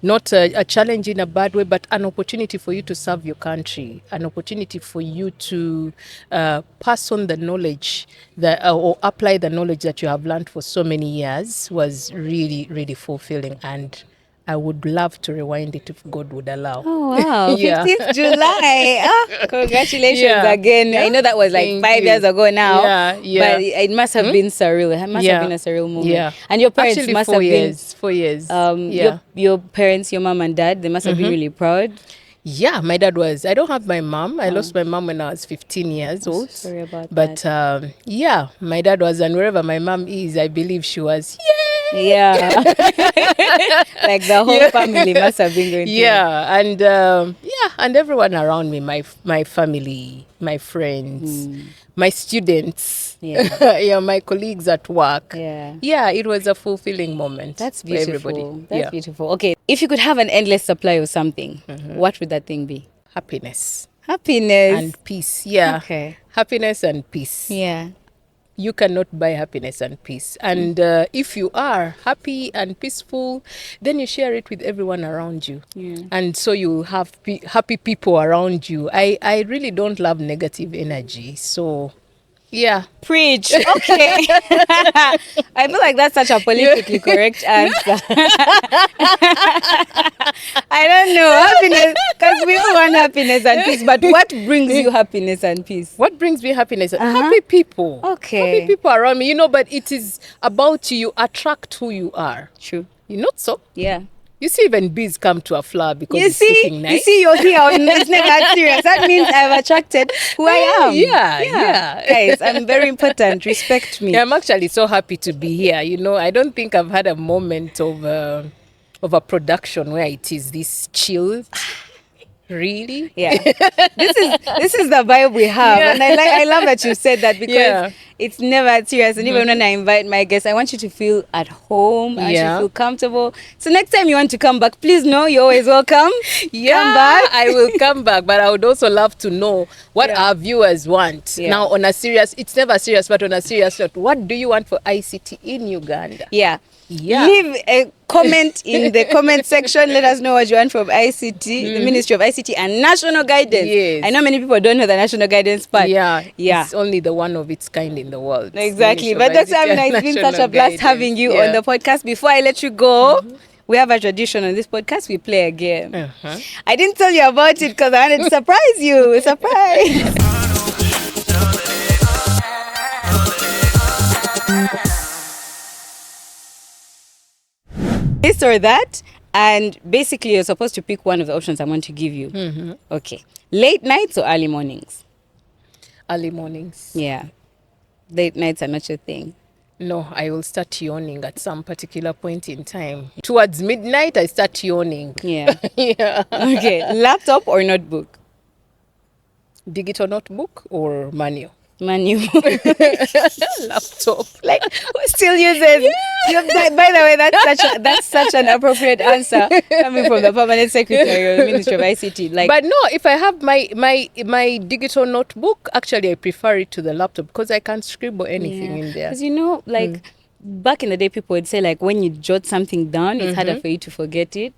not a challenge in a bad way, but an opportunity for you to serve your country, an opportunity for you to pass on the knowledge or apply the knowledge that you have learned for so many years was really, really fulfilling. And I would love to rewind it if God would allow. Oh, wow. 15th July. Congratulations again. Yeah. I know that was like 5 years ago now. But it must have been surreal. It must have been a surreal moment. Yeah. And your parents actually must 4 have years. 4 years. Your parents, your mom and dad, they must have been really proud. Yeah, my dad was. I don't have my mom. I lost my mom when I was 15 years old. Sorry about that. But my dad was, and wherever my mom is, I believe she was. Yay! Yeah. Like the whole family must have been going through. Yeah, and everyone around me, my family, my friends, my students, my colleagues at work. Yeah, it was a fulfilling moment. That's beautiful. For everybody. That's beautiful. Okay, if you could have an endless supply of something, what would that thing be? Happiness. Happiness. And peace. Yeah. Okay. Happiness and peace. Yeah. You cannot buy happiness and peace. And if you are happy and peaceful, then you share it with everyone around you. And so you have happy people around you. I really don't love negative energy. So, yeah. Preach. Okay. I feel like that's such a politically correct answer. I don't know. Happiness, because we all want happiness and peace. But what brings you happiness and peace? What brings me happiness? Happy people. Okay. Happy people around me. But it is about you attract who you are. True. You know so? Yeah. You see, even bees come to a flower because it's looking nice. You see, you're here. It's not that serious. That means I've attracted who I am. Yeah. Guys, I'm very important. Respect me. Yeah, I'm actually so happy to be here. I don't think I've had a moment of a production where it is this chill. Really? Yeah. This is the vibe we have. And I love that you said that because it's never serious. And even when I invite my guests, I want you to feel at home. I want you to feel comfortable. So next time you want to come back, please know you're always welcome. Come back. I will come back, but I would also love to know what our viewers want. Now, on a serious, it's never serious, but on a serious note, what do you want for ICT in Uganda? Leave a comment in the comment section. Let us know what you want from ICT, the Ministry of ICT and National Guidance. I know many people don't know the National Guidance part. It's only the one of its kind in the world. Exactly. But Dr. Aminah, it's been such a blast having you on the podcast. Before I let you go, we have a tradition on this podcast. We play a game. I didn't tell you about it because I wanted to surprise you. Surprise. This or that, and basically you're supposed to pick one of the options I'm going to give you. Okay. Late nights or early mornings? Early mornings. Yeah. Late nights are not your thing. No, I will start yawning at some particular point in time. Towards midnight, I start yawning. Okay. Laptop or notebook? Digital notebook or manual? Manual. Laptop. Like, who still uses? By the way, that's such an appropriate answer coming from the permanent secretary of the Ministry of ICT. Like, but no, if I have my digital notebook, actually I prefer it to the laptop because I can scribble anything in there. Because back in the day, people would say like when you jot something down, it's harder for you to forget it.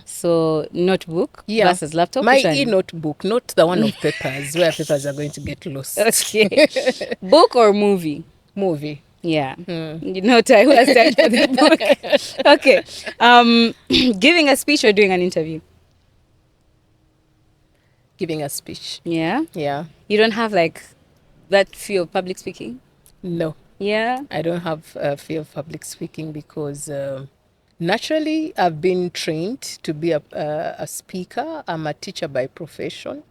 So notebook versus laptop. My e-notebook, not the one of papers where papers are going to get lost. Okay. Book or movie? Movie. Yeah. You know, I was time for the book. Okay. Giving a speech or doing an interview? Giving a speech. Yeah? Yeah. You don't have like that fear of public speaking? No. Yeah. I don't have a fear of public speaking because naturally I've been trained to be a speaker. I'm a teacher by profession.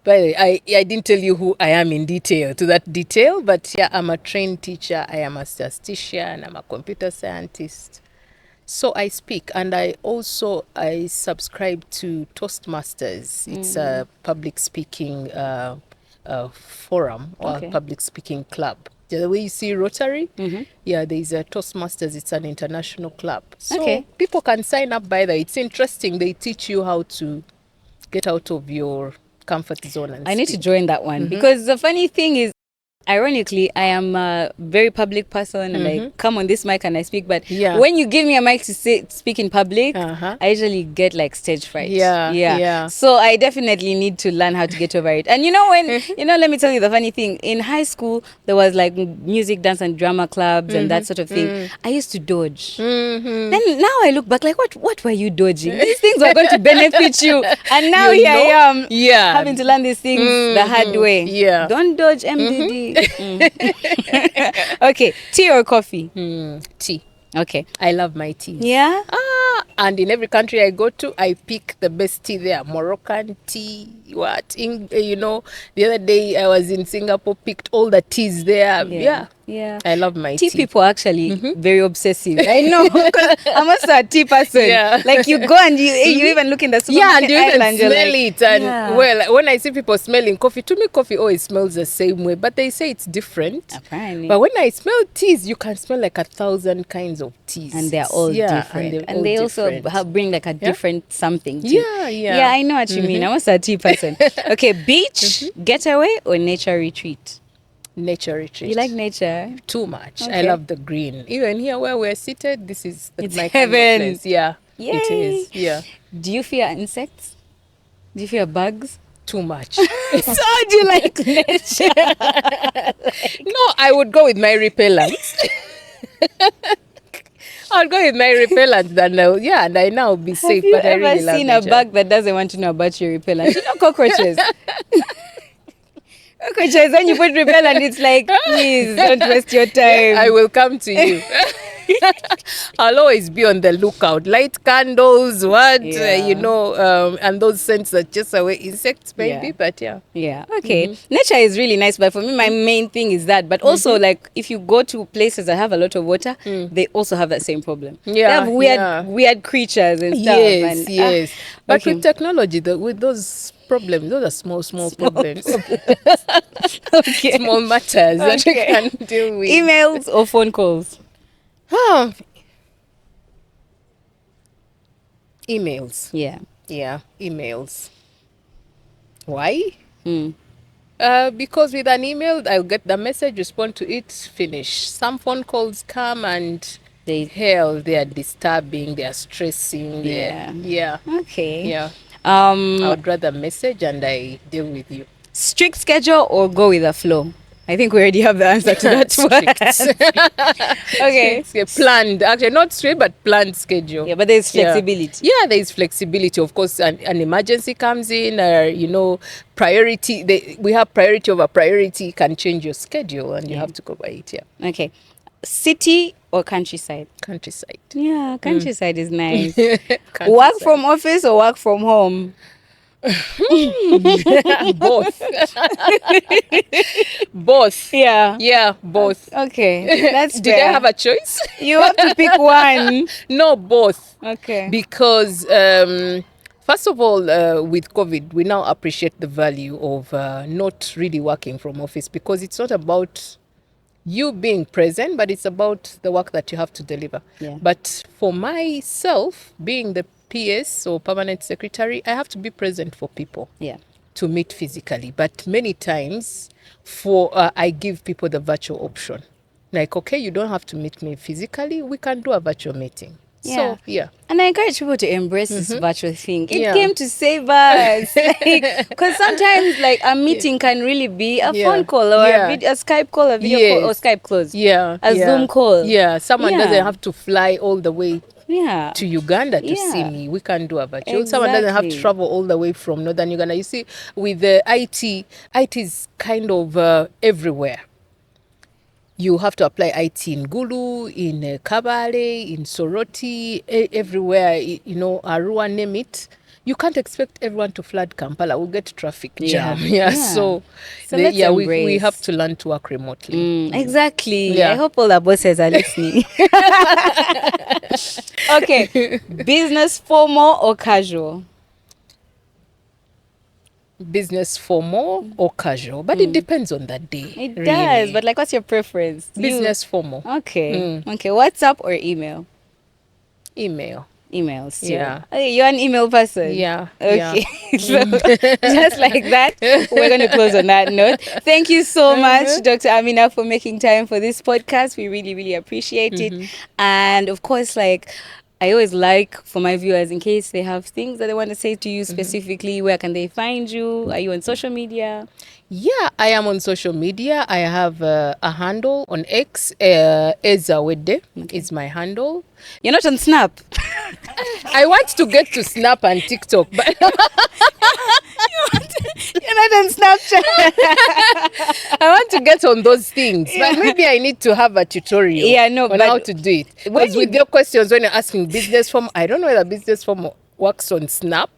But I didn't tell you who I am in detail, but I'm a trained teacher. I am a statistician. I'm a computer scientist. So I speak, and I subscribe to Toastmasters. It's a public speaking forum or public speaking club. The way you see Rotary, there is a Toastmasters. It's an international club. So people can sign up by that. It's interesting. They teach you how to get out of your comfort zone and need to join that one because the funny thing is, ironically, I am a very public person and I come on this mic and I speak. But when you give me a mic to speak in public, I usually get like stage fright. So I definitely need to learn how to get over it. And let me tell you the funny thing. In high school, there was like music, dance and drama clubs and that sort of thing. I used to dodge. Then now I look back like, what were you dodging? These things were going to benefit you. And now here I am having to learn these things the hard way. Don't dodge, MDD. Okay, tea or coffee? Tea. Okay. I love my tea. Yeah? And in every country I go to, I pick the best tea there. Moroccan tea, the other day I was in Singapore, picked all the teas there. Yeah. I love my tea. Tea people are actually very obsessive. I know, because I'm also a tea person. Like you go and you even look in the supermarket and you even smell it. And well, when I see people smelling coffee, to me coffee always smells the same way, but they say it's different. Apparently. But when I smell teas, you can smell like 1,000 kinds of teas. And they're all different. And they also bring like a different something too. Yeah, I know what you mean. I'm also a tea person. Okay, beach, getaway or nature retreat? Nature retreat. You like nature? Too much. I love the green. Even here where we're seated, this is my heaven. Kind of place. Yeah. Yay. It is. Yeah. Do you fear insects? Do you fear bugs? Too much. So do you like nature? No, I would go with my repellent. I'll go with my repellent and I now be safe. Have you I really ever seen a bug that doesn't want to know about your repellent? You know cockroaches. Cockroaches, when you put repellent, it's like, please don't waste your time. I will come to you. I'll always be on the lookout. Light candles, Yeah. and those scents that chase away insects, maybe. Yeah. But yeah. Yeah, okay. Nature is really nice, but for me, my main thing is that. But also, like, if you go to places that have a lot of water, they also have that same problem. They Yeah, have yeah. weird creatures and stuff. Yes, And, yes. But okay. with technology, with those problems, those are small problems, Okay. small matters that you Okay. can deal with. Emails or phone calls? Ah, emails. Yeah. Yeah, emails. Why? Mm. Because with an email, I'll get the message, respond to it, finish. Some phone calls come and they are disturbing, they are stressing. Yeah. Yeah. Okay. Yeah. I would rather message and I deal with you. Strict schedule or go with the flow? I think we already have the answer to that one. Okay. Planned, actually not straight, but planned schedule. Yeah, but there's flexibility. Yeah, there is flexibility. Of course, an emergency comes in, priority. We have priority over priority can change your schedule, and you have to go by it. Yeah. Okay. City or countryside? Countryside. Yeah, countryside is nice. Countryside. Work from office or work from home? Both. Both. Yeah. Yeah, both. Okay. That's Did I have a choice? You have to pick one. No, both. Okay. Because first of all, with COVID, we now appreciate the value of not really working from office, because it's not about you being present, but it's about the work that you have to deliver. Yeah. But for myself, being the PS or permanent secretary, I have to be present for people. Yeah. To meet physically. But many times I give people the virtual option. Like, okay, you don't have to meet me physically. We can do a virtual meeting. Yeah. So, yeah. And I encourage people to embrace this virtual thing. It Yeah. came to save us. Because sometimes, like, a meeting can really be a phone call or a Skype call, a video call, or Skype close. Yeah. A Zoom call. Yeah. Someone Yeah. doesn't have to fly all the way Yeah. to Uganda to see me. We can do a virtual. Someone doesn't have to Exactly. travel all the way from northern Uganda. You see, with the IT is kind of everywhere. You have to apply IT in Gulu, in Kabale, in Soroti, everywhere, Arua, name it. You can't expect everyone to flood Kampala. We'll get traffic jam. Yeah. So let's we embrace. have to learn to work remotely. Exactly. Yeah. I hope all the bosses are listening. Okay. Business formal or casual? Business formal or casual, but it depends on that day. It really. does, but like, what's your preference? Business formal. Okay. Okay. WhatsApp or email? Email. Emails. Too. Yeah. Okay, you're an email person. Yeah. Okay. So just like that, we're going to close on that note. Thank you so much, Dr. Aminah, for making time for this podcast. We really, really appreciate it. And of course, like, I always like for my viewers, in case they have things that they want to say to you specifically, where can they find you? Are you on social media? Yeah, I am on social media. I have a handle on X. Zawedde is my handle. You're not on Snap. I want to get to Snap and TikTok, but You're not on Snapchat. I want to get on those things. But maybe I need to have a tutorial on how to do it. Because with your questions, when you're asking business form, I don't know whether business form works on Snap.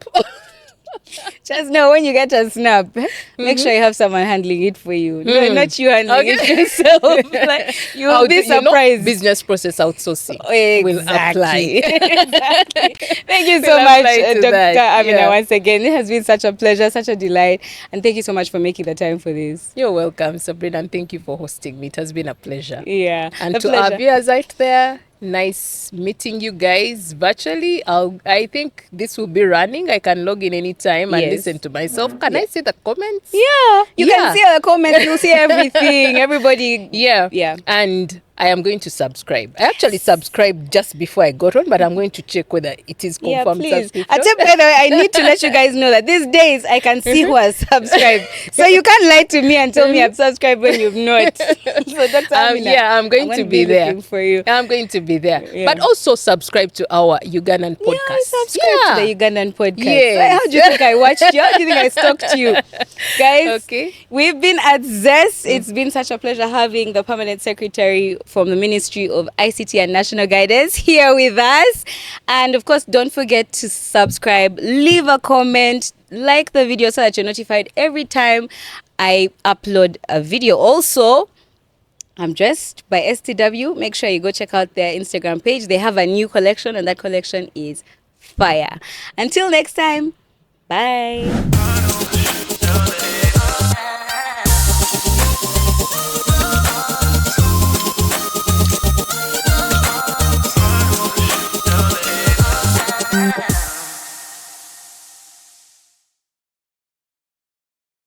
Just know when you get a Snap, make sure you have someone handling it for you. No, not you handling it yourself. Like, you'll be surprised. Business process outsourcing will Exactly. apply. Exactly. Thank you so Will much, apply to Dr. that. Aminah, Yeah. once again. It has been such a pleasure, such a delight. And thank you so much for making the time for this. You're welcome, Sabrina, and thank you for hosting me. It has been a pleasure. Yeah. And a to pleasure. our viewers out there, nice meeting you guys virtually. I think this will be running. I can log in anytime and listen to myself. Can I see the comments? Yeah. You can see all the comments. You'll see everything. Everybody. Yeah. Yeah. And I am going to subscribe. I actually subscribed just before I got on, but I'm going to check whether it is confirmed subscription. By the way, I need to let you guys know that these days I can see who has subscribed. So you can't lie to me and tell me I've subscribed when you've not. So Dr. Aminah, I'm going to be there. Looking for you. I'm going to be there. Yeah. But also subscribe to our Ugandan podcast. Yeah, I subscribe to the Ugandan podcast. Yes. How do you think I watched you? How do you think I stalked you? Guys, Okay. we've been at ZES. It's been such a pleasure having the permanent secretary from the Ministry of ICT and National Guidance here with us. And of course, don't forget to subscribe, leave a comment, like the video so that you're notified every time I upload a video. Also, I'm Dressed by STW. Make sure you go check out their Instagram page. They have a new collection, and that collection is fire. Until next time, bye.